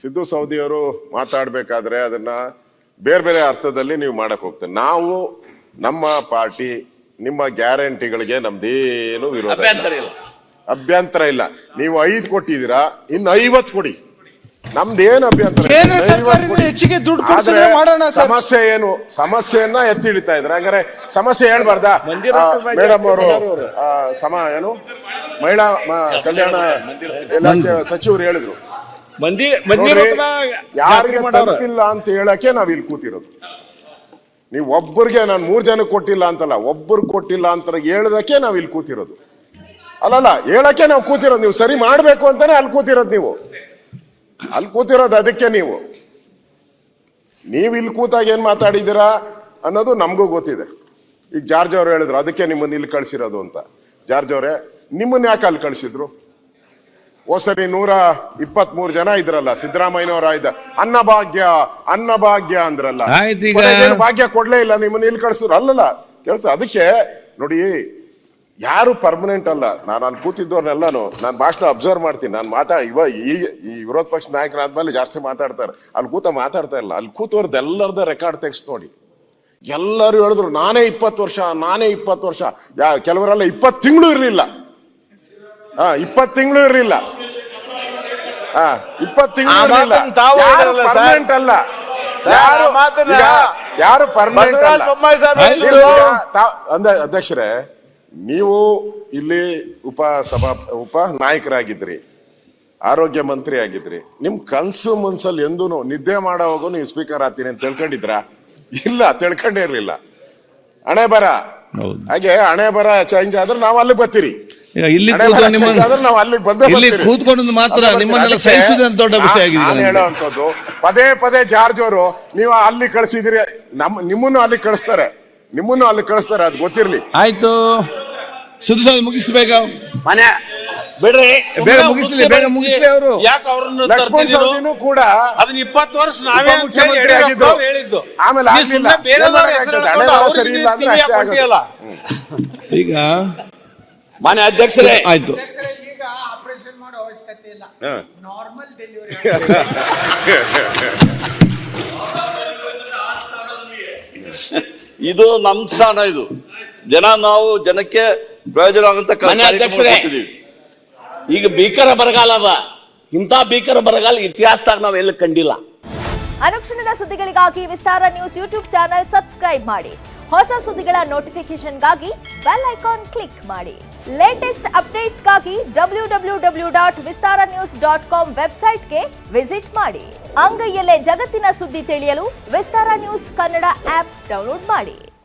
ಸಿದ್ದು ಸೌದಿಯವರು ಮಾತಾಡ್ಬೇಕಾದ್ರೆ ಅದನ್ನ ಬೇರೆ ಬೇರೆ ಅರ್ಥದಲ್ಲಿ ನೀವು ಮಾಡಕ್ ಹೋಗ್ತೀರಿ. ನಾವು ನಮ್ಮ ಪಾರ್ಟಿ ನಿಮ್ಮ ಗ್ಯಾರಂಟಿಗಳಿಗೆ ನಮ್ದೇನು ವಿರೋಧ ಅಭ್ಯಂತರ ಇಲ್ಲ. ನೀವು 5 ಕೊಟ್ಟಿದ್ದೀರಾ, ಇನ್ನು 50 ಕೊಡಿ, ನಮ್ದೇನು ಅಭ್ಯಂತರ. ಹೆಚ್ಚಿಗೆ ದುಡ್ಡು ಸಮಸ್ಯೆ ಏನು, ಸಮಸ್ಯೆಯನ್ನ ಎತ್ತಿ ಹಿಡಿತಾ ಇದ್ರೆ ಹಂಗಾರೆ ಸಮಸ್ಯೆ ಹೇಳ್ಬಾರ್ದಾ? ಮೇಡಮ್ ಅವರು ಏನು ಮಹಿಳಾ ಕಲ್ಯಾಣ ಇಲಾಖೆ ಸಚಿವರು ಹೇಳಿದ್ರು, ಯಾರಿಗೆ ತಪ್ಪಿಲ್ಲ ಅಂತ ಹೇಳಕ್ಕೆ ನಾವ್ ಇಲ್ಲಿ ಕೂತಿರೋದು. ನೀವು ಒಬ್ಬರಿಗೆ, ನಾನು 3 ಜನಕ್ಕೆ ಕೊಟ್ಟಿಲ್ಲ ಅಂತಲ್ಲ, ಒಬ್ಬರು ಕೊಟ್ಟಿಲ್ಲ ಅಂತ ಹೇಳದಕ್ಕೆ ನಾವ್ ಇಲ್ಲಿ ಕೂತಿರೋದು. ಅಲ್ಲಲ್ಲ, ಹೇಳಕ್ಕೆ ನಾವು ಕೂತಿರೋದು. ನೀವು ಸರಿ ಮಾಡ್ಬೇಕು ಅಂತಾನೆ ಅಲ್ಲಿ ಕೂತಿರೋದು. ನೀವು ಅಲ್ಲಿ ಕೂತಿರೋದು ಅದಕ್ಕೆ. ನೀವು ಇಲ್ಲಿ ಕೂತಾಗ ಏನ್ ಮಾತಾಡಿದ್ದೀರಾ ಅನ್ನೋದು ನಮಗೂ ಗೊತ್ತಿದೆ. ಈಗ ಜಾರ್ಜ್ ಅವ್ರು ಹೇಳಿದ್ರು ಅದಕ್ಕೆ ನಿಮ್ಮನ್ನ ಇಲ್ಲಿ ಕಳ್ಸಿರೋದು ಅಂತ. ಜಾರ್ಜ್ ಅವರೇ, ನಿಮ್ಮನ್ನ ಯಾಕೆ ಅಲ್ಲಿ ಕಳ್ಸಿದ್ರು? ಹೋದ್ಸರಿ 123 ಜನ ಇದ್ರಲ್ಲ, ಸಿದ್ದರಾಮಯ್ಯನವರ ಇದ್ದ ಅನ್ನಭಾಗ್ಯ ಅಂದ್ರಲ್ಲ, ಭಾಗ್ಯ ಕೊಡ್ಲೇ ಇಲ್ಲ, ನಿಮ್ಮನ್ನ ಇಲ್ಲಿ ಕಳ್ಸಿದ್ರು. ಅಲ್ಲಲ್ಲ ಕೆಲಸ. ಅದಕ್ಕೆ ನೋಡಿ, ಯಾರು ಪರ್ಮನೆಂಟ್ ಅಲ್ಲ. ನಾನು ಅಲ್ಲಿ ಕೂತಿದ್ದವ್ರನ್ನೆಲ್ಲಾನು ನಾನು ಭಾಷಣ ಅಬ್ಸರ್ವ್ ಮಾಡ್ತೀನಿ. ನಾನು ಈ ವಿರೋಧ ಪಕ್ಷ ನಾಯಕರಾದ್ಮೇಲೆ ಜಾಸ್ತಿ ಮಾತಾಡ್ತಾರೆ. ಅಲ್ಲಿ ಮಾತಾಡ್ತಾ ಇಲ್ಲ. ಅಲ್ಲಿ ಕೂತವ್ರದ್ದೆಲ್ಲರದ ರೆಕಾರ್ಡ್ ತೆಗೆಸ್ ನೋಡಿ. ಎಲ್ಲರೂ ಹೇಳಿದ್ರು ನಾನೇ 20 ವರ್ಷ. ಕೆಲವರೆಲ್ಲ 20 ತಿಂಗಳು ಇರ್ಲಿಲ್ಲ. 20 ತಿಂಗಳು ಇರ್ಲಿಲ್ಲ. 20 ತಿಂಗಳು ಪರ್ಮನೆಂಟ್ ಅಲ್ಲ. ಯಾರು ಪರ್ಮನೆಂಟ್ ಅಧ್ಯಕ್ಷರೇ, ನೀವು ಇಲ್ಲಿ ಉಪ ನಾಯಕರಾಗಿದ್ರಿ, ಆರೋಗ್ಯ ಮಂತ್ರಿ ಆಗಿದ್ರಿ. ನಿಮ್ ಕನ್ಸು ಮನ್ಸಲ್ಲಿ ಎಂದೂ ನಿದ್ದೆ ಮಾಡೋವಾಗ ನೀವು ಸ್ಪೀಕರ್ ಆಗ್ತೀನಿ ಅಂತ ತಿಳ್ಕೊಂಡಿದ್ರಾ? ಇಲ್ಲ, ತಿಳ್ಕೊಂಡೇ ಇರ್ಲಿಲ್ಲ. ಹಣೆ ಬರ ಹಾಗೆ, ಹಣೆ ಬರ ಚೇಂಜ್ ಆದ್ರೆ ನಾವು ಅಲ್ಲಿ ಬರ್ತೀರಿ. ಹೇಳುವಂಥದ್ದು ಪದೇ ಜಾರ್ಜ್ ಅವರು ನೀವು ಅಲ್ಲಿ ಕಳಿಸಿದಿರಿ, ನಿಮ್ಮನ್ನು ಅಲ್ಲಿ ಕಳಿಸ್ತಾರೆ, ಅದು ಗೊತ್ತಿರ್ಲಿ. ಆಯ್ತು, ಸುದ್ದು ಮುಗಿಸ್ಬೇಕ ಮನೆ ಬಿಡ್ರಿ, ಬೇಗ ಮುಗಿಸ್ಲಿ ಅವರು. ಯಾಕೆ ಅವ್ರನ್ನು ಕೂಡ ಅದನ್ನ 20 ವರ್ಷ ನಾವೇ ಮುಖ್ಯಮಂತ್ರಿ ಆಗಿದ್ದು, ಆಮೇಲೆ ಸರಿ ಇಲ್ಲ ಅಂದ್ರೆ ಈಗ ಮಾನ್ಯ ಅಧ್ಯಕ್ಷರೇ, ಆಯ್ತು. ಆಪರೇಷನ್ ಮಾಡೋ ಅವಶ್ಯಕತೆ ಇಲ್ಲ, ನಾರ್ಮಲ್ ಡೆಲಿವರಿ. ಇದು ನಮ್ ಸ್ಥಾನ. ಇದು ನಾವು ಜನಕ್ಕೆ ಪ್ರಯೋಜನ ಆಗುವಂತ. ಈಗ ಭೀಕರ ಬರಗಾಲ ಅದ. ಇಂಥ ಭೀಕರ ಬರಗಾಲ ಇತಿಹಾಸದಾಗ ನಾವೆಲ್ಲ ಕಂಡಿಲ್ಲ. ಅನುಕ್ಷಣದ ಸುದ್ದಿಗಳಿಗಾಗಿ ವಿಸ್ತಾರ ನ್ಯೂಸ್ ಯೂಟ್ಯೂಬ್ ಚಾನೆಲ್ ಸಬ್ಸ್ಕ್ರೈಬ್ ಮಾಡಿ. ಹೊಸ ಸುದ್ದಿಗಳ ನೋಟಿಫಿಕೇಶನ್ಗಾಗಿ ಬೆಲ್ ಐಕಾನ್ ಕ್ಲಿಕ್ ಮಾಡಿ. ಲೇಟೆಸ್ಟ್ ಅಪ್ಡೇಟ್ಸ್ಗಾಗಿ www.vistaranews.com ವೆಬ್ಸೈಟ್ಗೆ ವಿಸಿಟ್ ಮಾಡಿ. ಅಂಗೈಯಲ್ಲೇ ಜಗತ್ತಿನ ಸುದ್ದಿ ತಿಳಿಯಲು ವಿಸ್ತಾರ ನ್ಯೂಸ್ ಕನ್ನಡ ಆಪ್ ಡೌನ್ಲೋಡ್ ಮಾಡಿ.